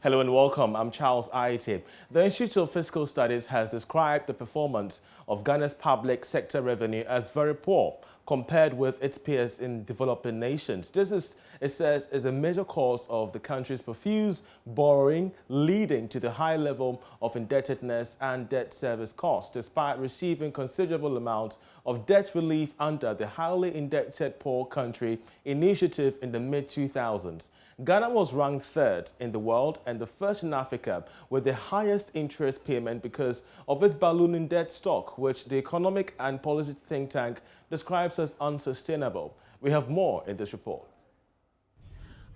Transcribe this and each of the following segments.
Hello and welcome. I'm Charles Aite. The Institute of Fiscal Studies has described the performance of Ghana's public sector revenue as very poor compared with its peers in developing nations. This it says, is a major cause of the country's profuse borrowing, leading to the high level of indebtedness and debt service costs, despite receiving considerable amounts of debt relief under the Highly Indebted Poor Country initiative in the mid-2000s. Ghana was ranked third in the world and the first in Africa with the highest interest payment because of its ballooning debt stock, which the economic and policy think tank describes as unsustainable. We have more in this report.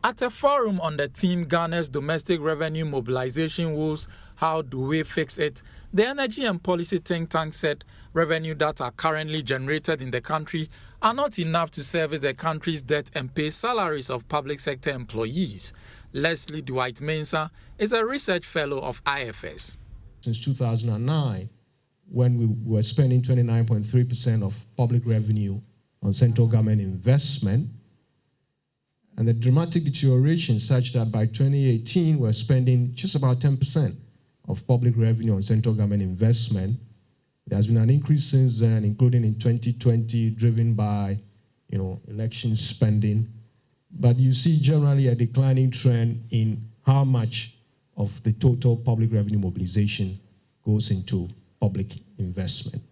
At a forum on the theme Ghana's domestic revenue mobilization woes, how do we fix it? The energy and policy think tank said revenue that are currently generated in the country are not enough to service the country's debt and pay salaries of public sector employees. Leslie Dwight-Mensah is a research fellow of IFS. Since 2009, when we were spending 29.3% of public revenue on central government investment, and the dramatic deterioration such that by 2018, we're spending just about 10% of public revenue on central government investment. There has been an increase since then, including in 2020, driven by, election spending. But you see generally a declining trend in how much of the total public revenue mobilization goes into public investment.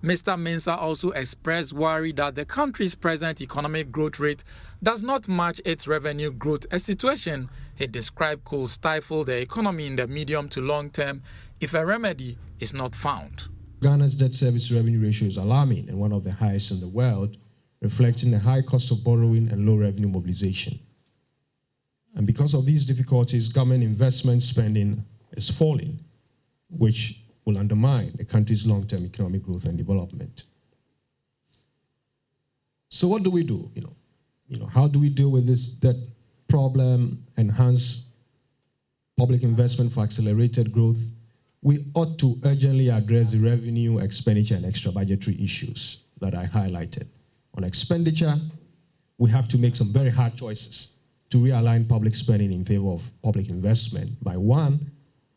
Mr. Mensah also expressed worry that the country's present economic growth rate does not match its revenue growth, a situation he described could stifle the economy in the medium to long term if a remedy is not found. Ghana's debt service revenue ratio is alarming and one of the highest in the world, reflecting the high cost of borrowing and low revenue mobilization. And because of these difficulties, government investment spending is falling, which will undermine the country's long-term economic growth and development. So what do we do? How do we deal with this debt problem, enhance public investment for accelerated growth? We ought to urgently address the revenue, expenditure, and extra budgetary issues that I highlighted. On expenditure, we have to make some very hard choices to realign public spending in favor of public investment by, one,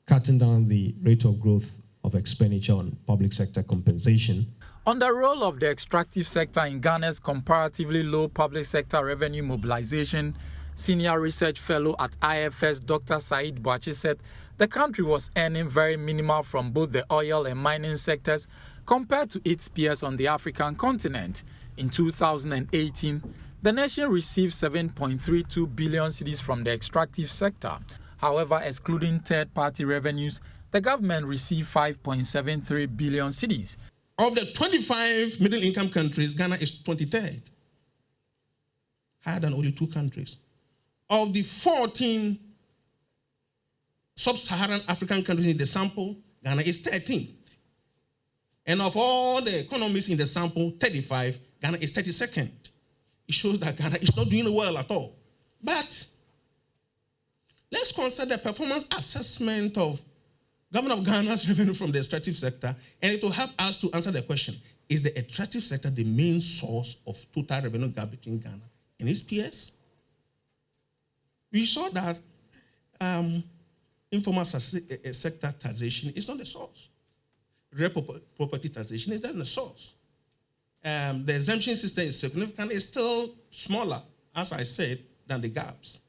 cutting down the rate of growth of expenditure on public sector compensation. On the role of the extractive sector in Ghana's comparatively low public sector revenue mobilization, senior research fellow at IFS Dr. Said Boachi said the country was earning very minimal from both the oil and mining sectors compared to its peers on the African continent. In 2018, the nation received 7.32 billion cedis from the extractive sector. However, excluding third-party revenues, the government received 5.73 billion cedis. Of the 25 middle-income countries, Ghana is 23rd, higher than only 2 countries. Of the 14 sub-Saharan African countries in the sample, Ghana is 13th. And of all the economies in the sample, 35, Ghana is 32nd. It shows that Ghana is not doing well at all. But let's consider the performance assessment of Government of Ghana's revenue from the extractive sector, and it will help us to answer the question, is the extractive sector the main source of total revenue gap between Ghana and its peers? We saw that informal sector taxation is not the source. Real property taxation is not the source. The exemption system is significant, it's still smaller, as I said, than the gaps.